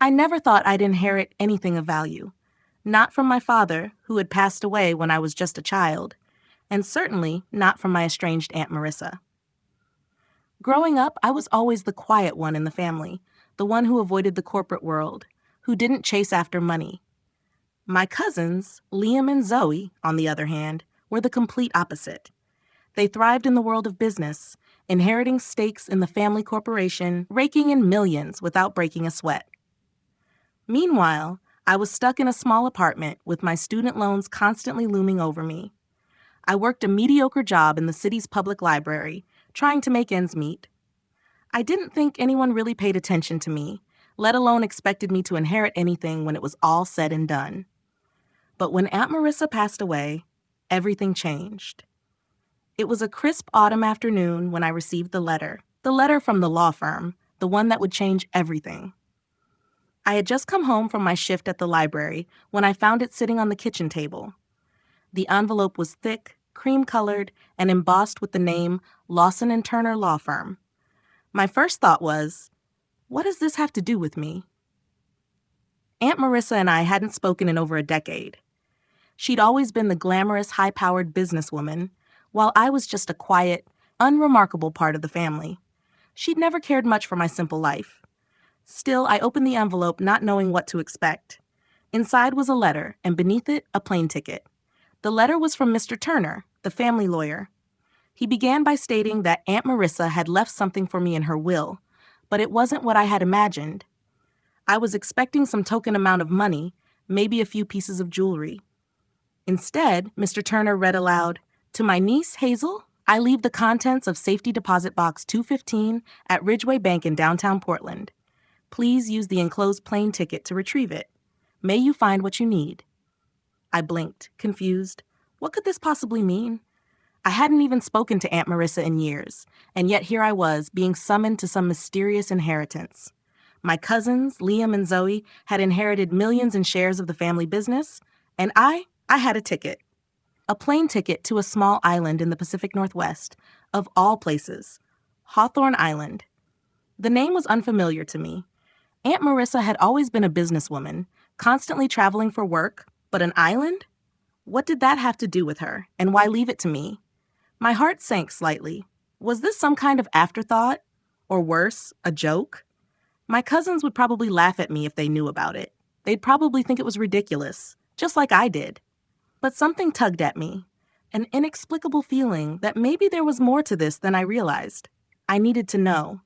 I never thought I'd inherit anything of value. Not from my father, who had passed away when I was just a child, and certainly not from my estranged Aunt Marissa. Growing up, I was always the quiet one in the family, the one who avoided the corporate world, who didn't chase after money. My cousins, Liam and Zoe, on the other hand, were the complete opposite. They thrived in the world of business, inheriting stakes in the family corporation, raking in millions without breaking a sweat. Meanwhile, I was stuck in a small apartment with my student loans constantly looming over me. I worked a mediocre job in the city's public library, trying to make ends meet. I didn't think anyone really paid attention to me, let alone expected me to inherit anything when it was all said and done. But when Aunt Marissa passed away, everything changed. It was a crisp autumn afternoon when I received the letter from the law firm, the one that would change everything. I had just come home from my shift at the library when I found it sitting on the kitchen table. The envelope was thick, cream-colored, and embossed with the name Lawson and Turner Law Firm. My first thought was, what does this have to do with me? Aunt Marissa and I hadn't spoken in over a decade. She'd always been the glamorous, high-powered businesswoman, while I was just a quiet, unremarkable part of the family. She'd never cared much for my simple life. Still, I opened the envelope not knowing what to expect. Inside was a letter, and beneath it, a plane ticket. The letter was from Mr. Turner, the family lawyer. He began by stating that Aunt Marissa had left something for me in her will, but it wasn't what I had imagined. I was expecting some token amount of money, maybe a few pieces of jewelry. Instead, Mr. Turner read aloud, "To my niece, Hazel, I leave the contents of Safety Deposit Box 215 at Ridgeway Bank in downtown Portland. Please use the enclosed plane ticket to retrieve it. May you find what you need." I blinked, confused. What could this possibly mean? I hadn't even spoken to Aunt Marissa in years, and yet here I was, being summoned to some mysterious inheritance. My cousins, Liam and Zoe, had inherited millions in shares of the family business, and I had a ticket. A plane ticket to a small island in the Pacific Northwest, of all places, Hawthorne Island. The name was unfamiliar to me. Aunt Marissa had always been a businesswoman, constantly traveling for work, but an island? What did that have to do with her, and why leave it to me? My heart sank slightly. Was this some kind of afterthought? Or worse, a joke? My cousins would probably laugh at me if they knew about it. They'd probably think it was ridiculous, just like I did. But something tugged at me, an inexplicable feeling that maybe there was more to this than I realized. I needed to know.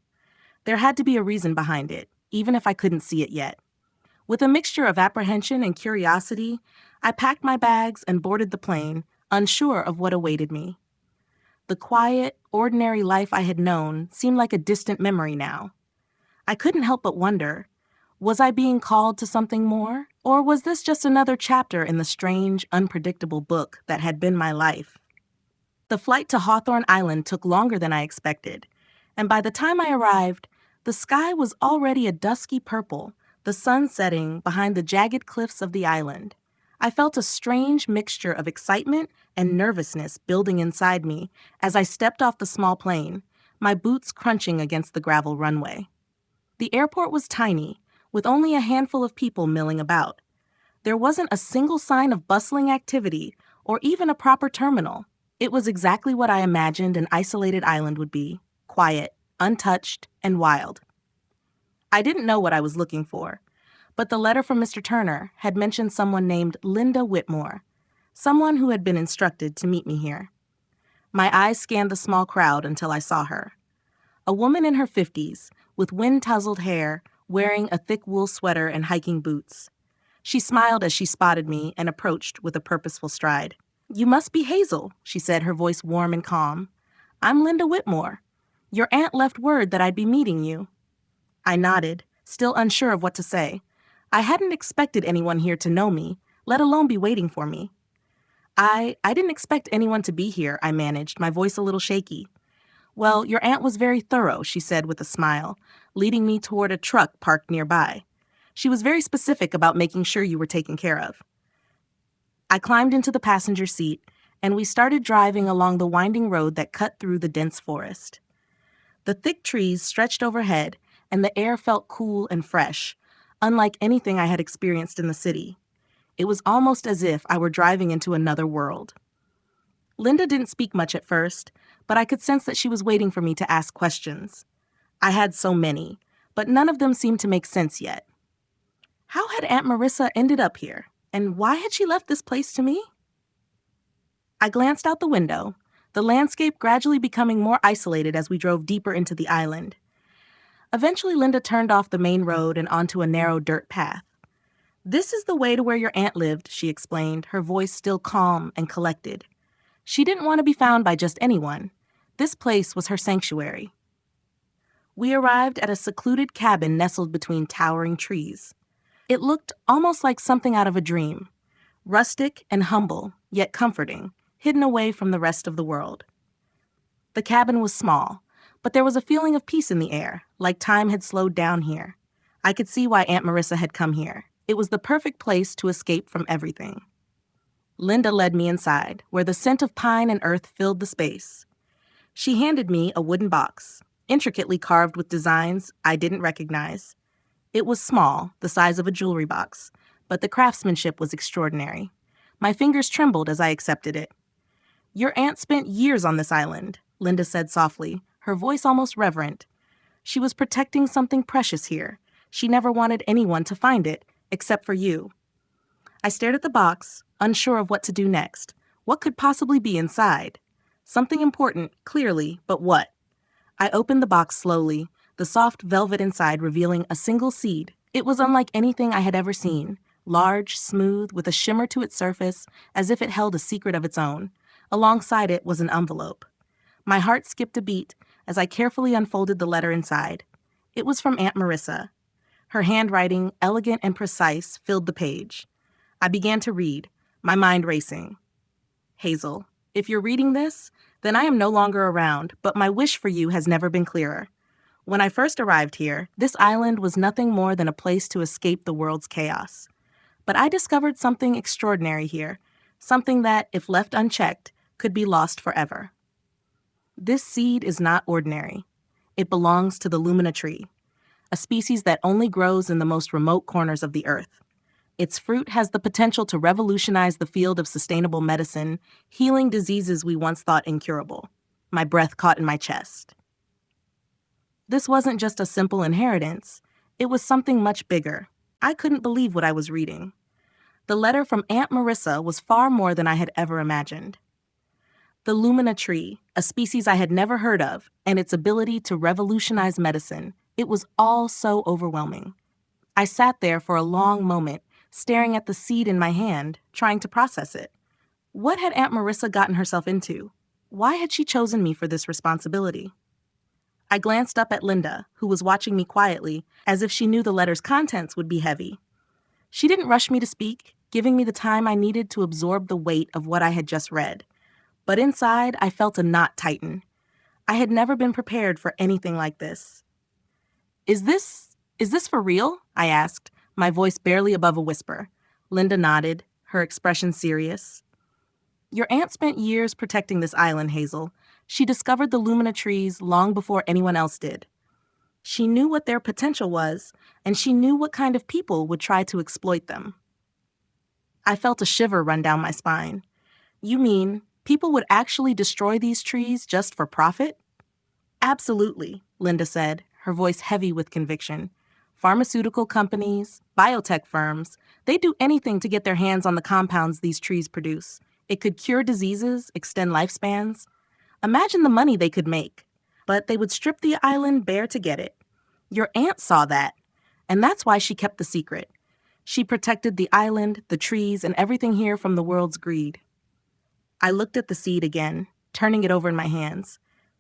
There had to be a reason behind it, even if I couldn't see it yet. With a mixture of apprehension and curiosity, I packed my bags and boarded the plane, unsure of what awaited me. The quiet, ordinary life I had known seemed like a distant memory now. I couldn't help but wonder, was I being called to something more, or was this just another chapter in the strange, unpredictable book that had been my life? The flight to Hawthorne Island took longer than I expected, and by the time I arrived, the sky was already a dusky purple, the sun setting behind the jagged cliffs of the island. I felt a strange mixture of excitement and nervousness building inside me as I stepped off the small plane, my boots crunching against the gravel runway. The airport was tiny, with only a handful of people milling about. There wasn't a single sign of bustling activity or even a proper terminal. It was exactly what I imagined an isolated island would be, quiet, untouched, and wild. I didn't know what I was looking for, but the letter from Mr. Turner had mentioned someone named Linda Whitmore, someone who had been instructed to meet me here. My eyes scanned the small crowd until I saw her. A woman in her 50s, with wind-tousled hair, wearing a thick wool sweater and hiking boots. She smiled as she spotted me and approached with a purposeful stride. "You must be Hazel," she said, her voice warm and calm. "I'm Linda Whitmore. Your aunt left word that I'd be meeting you." I nodded, still unsure of what to say. I hadn't expected anyone here to know me, let alone be waiting for me. I didn't expect anyone to be here, I managed, my voice a little shaky. "Well, your aunt was very thorough," she said with a smile, leading me toward a truck parked nearby. "She was very specific about making sure you were taken care of." I climbed into the passenger seat, and we started driving along the winding road that cut through the dense forest. The thick trees stretched overhead, and the air felt cool and fresh, unlike anything I had experienced in the city. It was almost as if I were driving into another world. Linda didn't speak much at first, but I could sense that she was waiting for me to ask questions. I had so many, but none of them seemed to make sense yet. How had Aunt Marissa ended up here, and why had she left this place to me? I glanced out the window, the landscape gradually becoming more isolated as we drove deeper into the island. Eventually, Linda turned off the main road and onto a narrow dirt path. "This is the way to where your aunt lived," she explained, her voice still calm and collected. She didn't want to be found by just anyone. This place was her sanctuary. We arrived at a secluded cabin nestled between towering trees. It looked almost like something out of a dream, rustic and humble, yet comforting, hidden away from the rest of the world. The cabin was small, but there was a feeling of peace in the air, like time had slowed down here. I could see why Aunt Marissa had come here. It was the perfect place to escape from everything. Linda led me inside, where the scent of pine and earth filled the space. She handed me a wooden box, intricately carved with designs I didn't recognize. It was small, the size of a jewelry box, but the craftsmanship was extraordinary. My fingers trembled as I accepted it. "Your aunt spent years on this island," Linda said softly, her voice almost reverent. "She was protecting something precious here. She never wanted anyone to find it, except for you." I stared at the box, unsure of what to do next. What could possibly be inside? Something important, clearly, but what? I opened the box slowly, the soft velvet inside revealing a single seed. It was unlike anything I had ever seen, large, smooth, with a shimmer to its surface, as if it held a secret of its own. Alongside it was an envelope. My heart skipped a beat as I carefully unfolded the letter inside. It was from Aunt Marissa. Her handwriting, elegant and precise, filled the page. I began to read, my mind racing. "Hazel, if you're reading this, then I am no longer around, but my wish for you has never been clearer. When I first arrived here, this island was nothing more than a place to escape the world's chaos. But I discovered something extraordinary here, something that, if left unchecked, could be lost forever. This seed is not ordinary. It belongs to the Lumina tree, a species that only grows in the most remote corners of the earth. Its fruit has the potential to revolutionize the field of sustainable medicine, healing diseases we once thought incurable." My breath caught in my chest. This wasn't just a simple inheritance. It was something much bigger. I couldn't believe what I was reading. The letter from Aunt Marissa was far more than I had ever imagined. The Lumina tree, a species I had never heard of, and its ability to revolutionize medicine, it was all so overwhelming. I sat there for a long moment, staring at the seed in my hand, trying to process it. What had Aunt Marissa gotten herself into? Why had she chosen me for this responsibility? I glanced up at Linda, who was watching me quietly, as if she knew the letter's contents would be heavy. She didn't rush me to speak, giving me the time I needed to absorb the weight of what I had just read. But inside, I felt a knot tighten. I had never been prepared for anything like this. Is this for real?" I asked, my voice barely above a whisper. Linda nodded, her expression serious. "Your aunt spent years protecting this island, Hazel. She discovered the Lumina trees long before anyone else did. She knew what their potential was, and she knew what kind of people would try to exploit them." I felt a shiver run down my spine. "You mean people would actually destroy these trees just for profit?" "Absolutely," Linda said, her voice heavy with conviction. "Pharmaceutical companies, biotech firms, they do anything to get their hands on the compounds these trees produce. It could cure diseases, extend lifespans. Imagine the money they could make. But they would strip the island bare to get it. Your aunt saw that, and that's why she kept the secret. She protected the island, the trees, and everything here from the world's greed." I looked at the seed again, turning it over in my hands.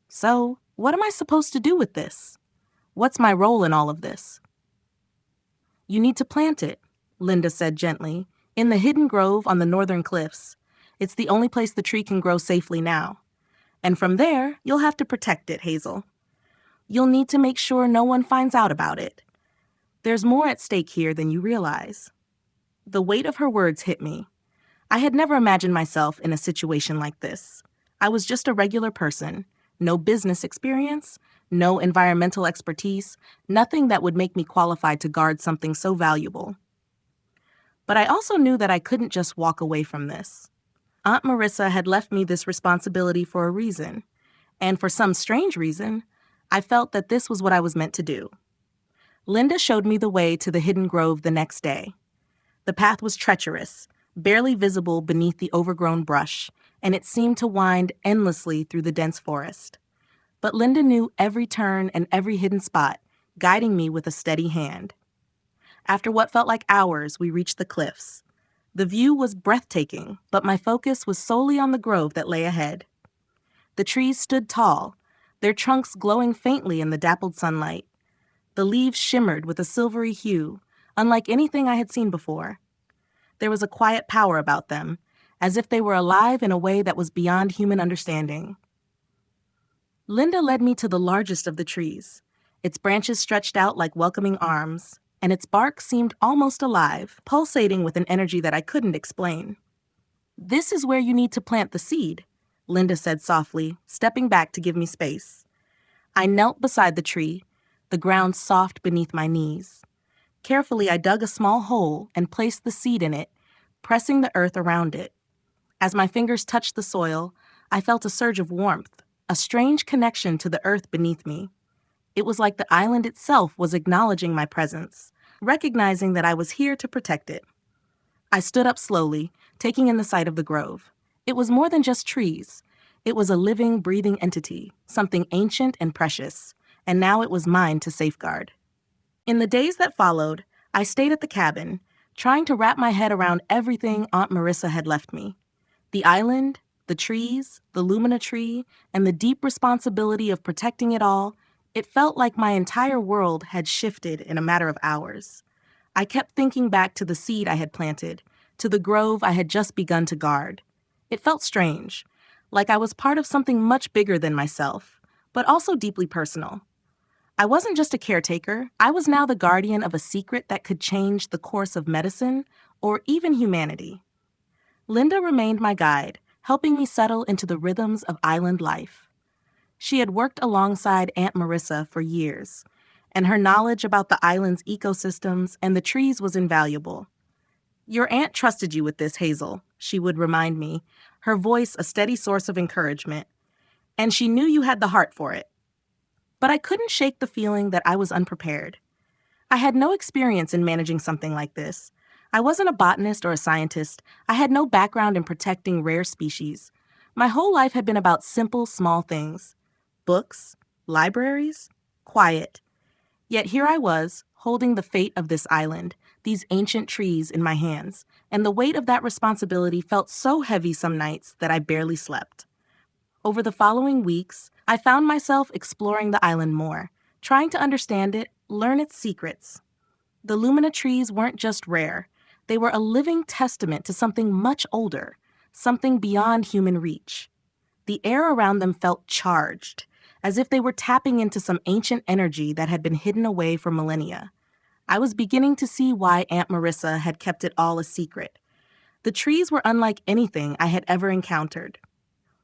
"So, what am I supposed to do with this? What's my role in all of this?" "You need to plant it," Linda said gently, "in the hidden grove on the northern cliffs. It's the only place the tree can grow safely now. And from there, you'll have to protect it, Hazel. You'll need to make sure no one finds out about it. There's more at stake here than you realize." The weight of her words hit me. I had never imagined myself in a situation like this. I was just a regular person, no business experience, no environmental expertise, nothing that would make me qualified to guard something so valuable. But I also knew that I couldn't just walk away from this. Aunt Marissa had left me this responsibility for a reason, and for some strange reason, I felt that this was what I was meant to do. Linda showed me the way to the hidden grove the next day. The path was treacherous, barely visible beneath the overgrown brush, and it seemed to wind endlessly through the dense forest. But Linda knew every turn and every hidden spot, guiding me with a steady hand. After what felt like hours, we reached the cliffs. The view was breathtaking, but my focus was solely on the grove that lay ahead. The trees stood tall, their trunks glowing faintly in the dappled sunlight. The leaves shimmered with a silvery hue, unlike anything I had seen before. There was a quiet power about them, as if they were alive in a way that was beyond human understanding. Linda led me to the largest of the trees. Its branches stretched out like welcoming arms, and its bark seemed almost alive, pulsating with an energy that I couldn't explain. "This is where you need to plant the seed," Linda said softly, stepping back to give me space. I knelt beside the tree, the ground soft beneath my knees. Carefully, I dug a small hole and placed the seed in it, pressing the earth around it. As my fingers touched the soil, I felt a surge of warmth, a strange connection to the earth beneath me. It was like the island itself was acknowledging my presence, recognizing that I was here to protect it. I stood up slowly, taking in the sight of the grove. It was more than just trees. It was a living, breathing entity, something ancient and precious, and now it was mine to safeguard. In the days that followed, I stayed at the cabin, trying to wrap my head around everything Aunt Marissa had left me. The island, the trees, the Lumina tree, and the deep responsibility of protecting it all. It felt like my entire world had shifted in a matter of hours. I kept thinking back to the seed I had planted, to the grove I had just begun to guard. It felt strange, like I was part of something much bigger than myself, but also deeply personal. I wasn't just a caretaker, I was now the guardian of a secret that could change the course of medicine or even humanity. Linda remained my guide, helping me settle into the rhythms of island life. She had worked alongside Aunt Marissa for years, and her knowledge about the island's ecosystems and the trees was invaluable. "Your aunt trusted you with this, Hazel," she would remind me, her voice a steady source of encouragement. "And she knew you had the heart for it." But I couldn't shake the feeling that I was unprepared. I had no experience in managing something like this. I wasn't a botanist or a scientist. I had no background in protecting rare species. My whole life had been about simple, small things. Books, libraries, quiet. Yet here I was, holding the fate of this island, these ancient trees in my hands, and the weight of that responsibility felt so heavy some nights that I barely slept. Over the following weeks, I found myself exploring the island more, trying to understand it, learn its secrets. The Lumina trees weren't just rare. They were a living testament to something much older, something beyond human reach. The air around them felt charged, as if they were tapping into some ancient energy that had been hidden away for millennia. I was beginning to see why Aunt Marissa had kept it all a secret. The trees were unlike anything I had ever encountered.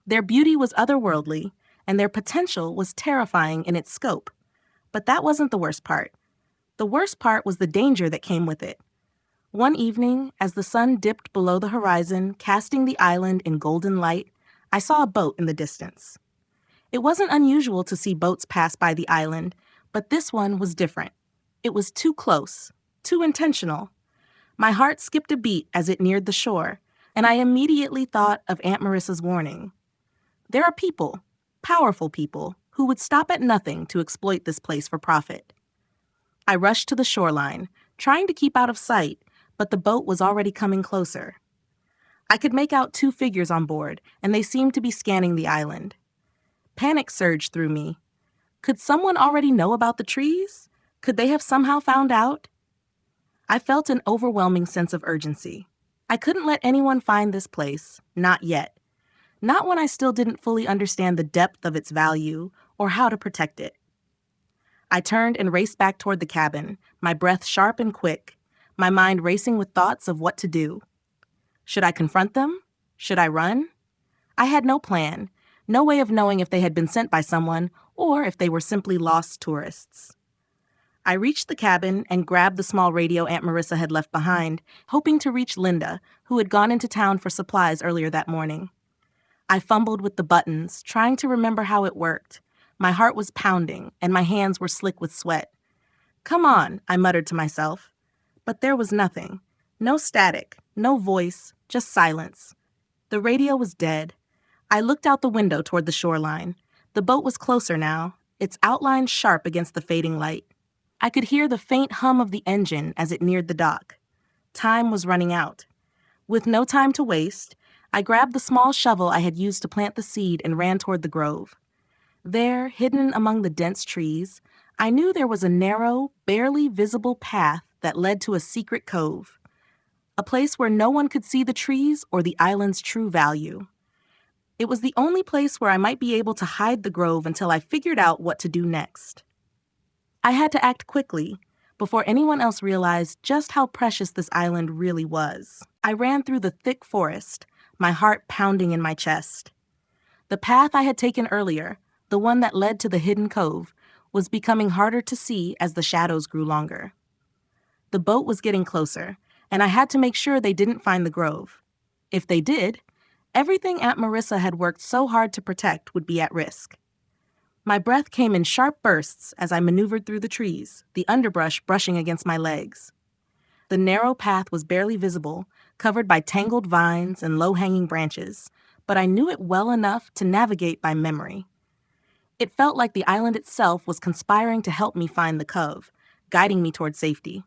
Their beauty was otherworldly, and their potential was terrifying in its scope. But that wasn't the worst part. The worst part was the danger that came with it. One evening, as the sun dipped below the horizon, casting the island in golden light, I saw a boat in the distance. It wasn't unusual to see boats pass by the island, but this one was different. It was too close, too intentional. My heart skipped a beat as it neared the shore, and I immediately thought of Aunt Marissa's warning. There are people, powerful people, who would stop at nothing to exploit this place for profit. I rushed to the shoreline, trying to keep out of sight, but the boat was already coming closer. I could make out two figures on board, and they seemed to be scanning the island. Panic surged through me. Could someone already know about the trees? Could they have somehow found out? I felt an overwhelming sense of urgency. I couldn't let anyone find this place, not yet. Not when I still didn't fully understand the depth of its value or how to protect it. I turned and raced back toward the cabin, my breath sharp and quick, my mind racing with thoughts of what to do. Should I confront them? Should I run? I had no plan, no way of knowing if they had been sent by someone or if they were simply lost tourists. I reached the cabin and grabbed the small radio Aunt Marissa had left behind, hoping to reach Linda, who had gone into town for supplies earlier that morning. I fumbled with the buttons, trying to remember how it worked. My heart was pounding, and my hands were slick with sweat. "Come on," I muttered to myself. But there was nothing. No static, no voice, just silence. The radio was dead. I looked out the window toward the shoreline. The boat was closer now, its outline sharp against the fading light. I could hear the faint hum of the engine as it neared the dock. Time was running out. With no time to waste, I grabbed the small shovel I had used to plant the seed and ran toward the grove. There, hidden among the dense trees, I knew there was a narrow, barely visible path that led to a secret cove, a place where no one could see the trees or the island's true value. It was the only place where I might be able to hide the grove until I figured out what to do next. I had to act quickly, before anyone else realized just how precious this island really was. I ran through the thick forest, my heart pounding in my chest. The path I had taken earlier, the one that led to the hidden cove, was becoming harder to see as the shadows grew longer. The boat was getting closer, and I had to make sure they didn't find the grove. If they did, everything Aunt Marissa had worked so hard to protect would be at risk. My breath came in sharp bursts as I maneuvered through the trees, the underbrush brushing against my legs. The narrow path was barely visible, covered by tangled vines and low-hanging branches, but I knew it well enough to navigate by memory. It felt like the island itself was conspiring to help me find the cove, guiding me toward safety.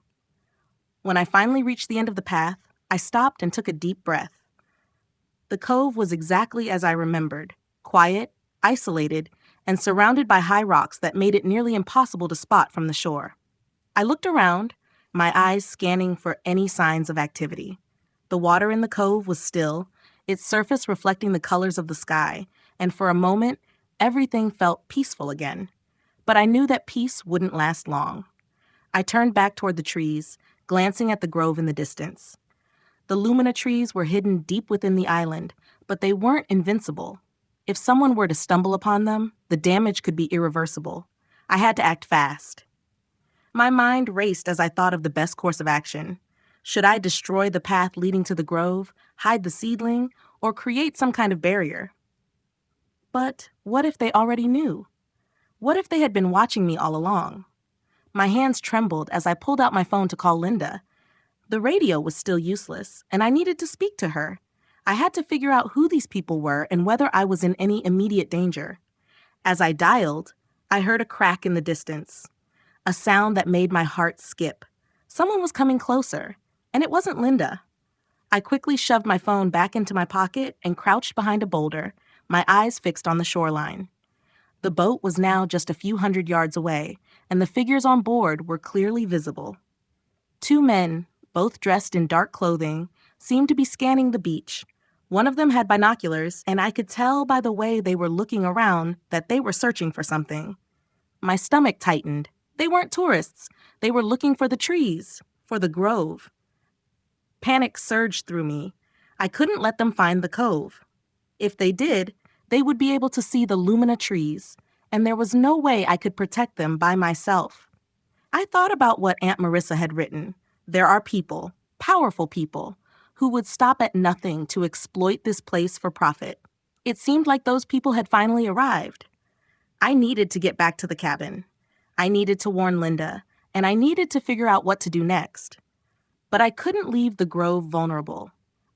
When I finally reached the end of the path, I stopped and took a deep breath. The cove was exactly as I remembered, quiet, isolated, and surrounded by high rocks that made it nearly impossible to spot from the shore. I looked around, my eyes scanning for any signs of activity. The water in the cove was still, its surface reflecting the colors of the sky, and for a moment, everything felt peaceful again. But I knew that peace wouldn't last long. I turned back toward the trees, glancing at the grove in the distance. The lumina trees were hidden deep within the island, but they weren't invincible. If someone were to stumble upon them, the damage could be irreversible. I had to act fast. My mind raced as I thought of the best course of action. Should I destroy the path leading to the grove, hide the seedling, or create some kind of barrier? But what if they already knew? What if they had been watching me all along? My hands trembled as I pulled out my phone to call Linda. The radio was still useless, and I needed to speak to her. I had to figure out who these people were and whether I was in any immediate danger. As I dialed, I heard a crack in the distance, a sound that made my heart skip. Someone was coming closer, and it wasn't Linda. I quickly shoved my phone back into my pocket and crouched behind a boulder, my eyes fixed on the shoreline. The boat was now just a few hundred yards away, and the figures on board were clearly visible. Two men, both dressed in dark clothing, seemed to be scanning the beach. One of them had binoculars, and I could tell by the way they were looking around that they were searching for something. My stomach tightened. They weren't tourists. They were looking for the trees, for the grove. Panic surged through me. I couldn't let them find the cove. If they did, they would be able to see the lumina trees, and there was no way I could protect them by myself. I thought about what Aunt Marissa had written. There are people, powerful people, who would stop at nothing to exploit this place for profit. It seemed like those people had finally arrived. I needed to get back to the cabin. I needed to warn Linda, and I needed to figure out what to do next. But I couldn't leave the grove vulnerable.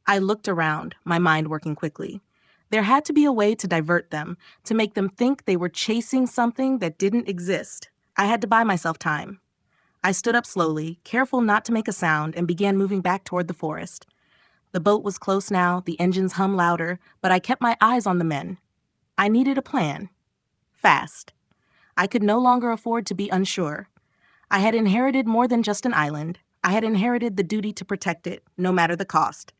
I looked around, my mind working quickly. There had to be a way to divert them, to make them think they were chasing something that didn't exist. I had to buy myself time. I stood up slowly, careful not to make a sound, and began moving back toward the forest. The boat was close now, the engines hummed louder, but I kept my eyes on the men. I needed a plan. Fast. I could no longer afford to be unsure. I had inherited more than just an island. I had inherited the duty to protect it, no matter the cost.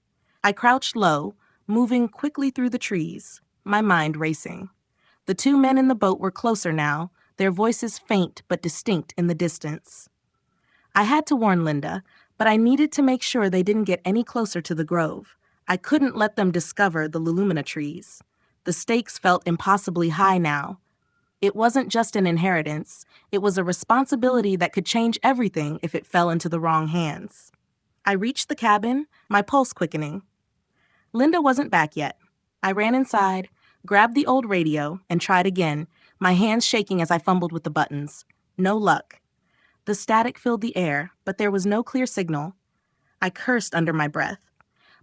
I crouched low, moving quickly through the trees, my mind racing. The two men in the boat were closer now, their voices faint but distinct in the distance. I had to warn Linda, but I needed to make sure they didn't get any closer to the grove. I couldn't let them discover the lumina trees. The stakes felt impossibly high now. It wasn't just an inheritance, it was a responsibility that could change everything if it fell into the wrong hands. I reached the cabin, my pulse quickening. Linda wasn't back yet. I ran inside, grabbed the old radio, and tried again, my hands shaking as I fumbled with the buttons. No luck. The static filled the air, but there was no clear signal. I cursed under my breath.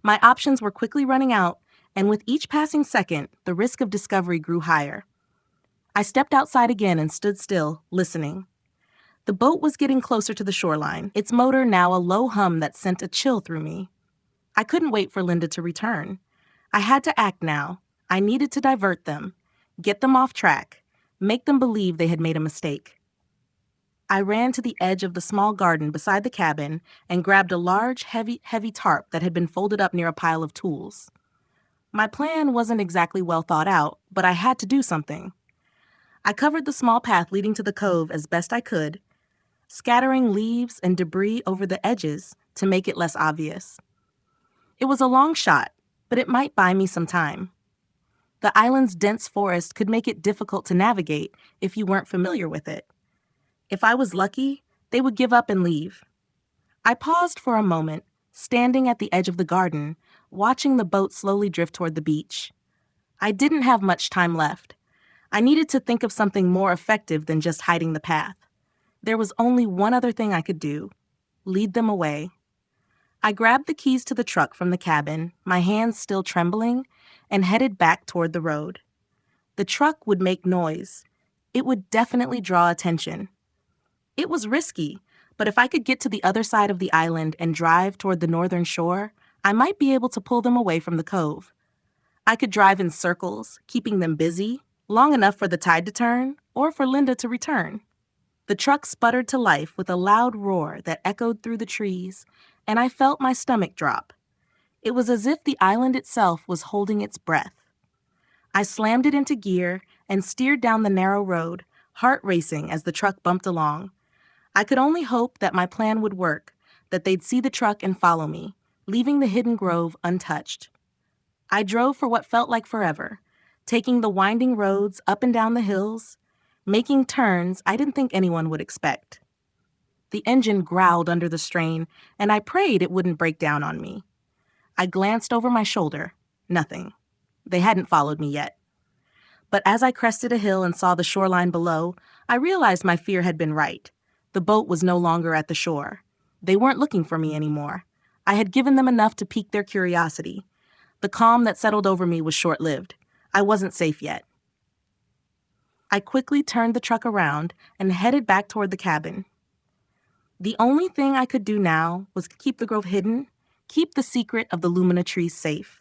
My options were quickly running out, and with each passing second, the risk of discovery grew higher. I stepped outside again and stood still, listening. The boat was getting closer to the shoreline, its motor now a low hum that sent a chill through me. I couldn't wait for Linda to return. I had to act now. I needed to divert them, get them off track, make them believe they had made a mistake. I ran to the edge of the small garden beside the cabin and grabbed a large, heavy tarp that had been folded up near a pile of tools. My plan wasn't exactly well thought out, but I had to do something. I covered the small path leading to the cove as best I could, scattering leaves and debris over the edges to make it less obvious. It was a long shot, but it might buy me some time. The island's dense forest could make it difficult to navigate if you weren't familiar with it. If I was lucky, they would give up and leave. I paused for a moment, standing at the edge of the garden, watching the boat slowly drift toward the beach. I didn't have much time left. I needed to think of something more effective than just hiding the path. There was only one other thing I could do: lead them away. I grabbed the keys to the truck from the cabin, my hands still trembling, and headed back toward the road. The truck would make noise. It would definitely draw attention. It was risky, but if I could get to the other side of the island and drive toward the northern shore, I might be able to pull them away from the cove. I could drive in circles, keeping them busy, long enough for the tide to turn, or for Linda to return. The truck sputtered to life with a loud roar that echoed through the trees, and I felt my stomach drop. It was as if the island itself was holding its breath. I slammed it into gear and steered down the narrow road, heart racing as the truck bumped along. I could only hope that my plan would work, that they'd see the truck and follow me, leaving the hidden grove untouched. I drove for what felt like forever, taking the winding roads up and down the hills, making turns I didn't think anyone would expect. The engine growled under the strain, and I prayed it wouldn't break down on me. I glanced over my shoulder. Nothing. They hadn't followed me yet. But as I crested a hill and saw the shoreline below, I realized my fear had been right. The boat was no longer at the shore. They weren't looking for me anymore. I had given them enough to pique their curiosity. The calm that settled over me was short-lived. I wasn't safe yet. I quickly turned the truck around and headed back toward the cabin. The only thing I could do now was keep the grove hidden, keep the secret of the Lumina trees safe.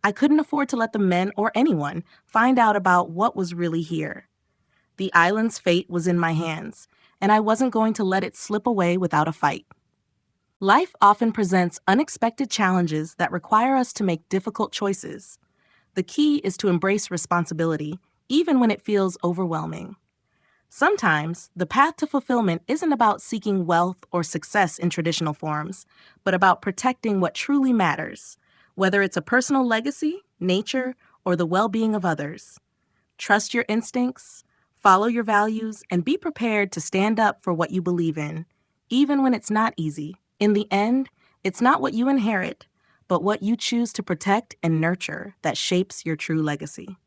I couldn't afford to let the men or anyone find out about what was really here. The island's fate was in my hands, and I wasn't going to let it slip away without a fight. Life often presents unexpected challenges that require us to make difficult choices. The key is to embrace responsibility, even when it feels overwhelming. Sometimes, the path to fulfillment isn't about seeking wealth or success in traditional forms, but about protecting what truly matters, whether it's a personal legacy, nature, or the well-being of others. Trust your instincts, follow your values, and be prepared to stand up for what you believe in, even when it's not easy. In the end, it's not what you inherit, but what you choose to protect and nurture that shapes your true legacy.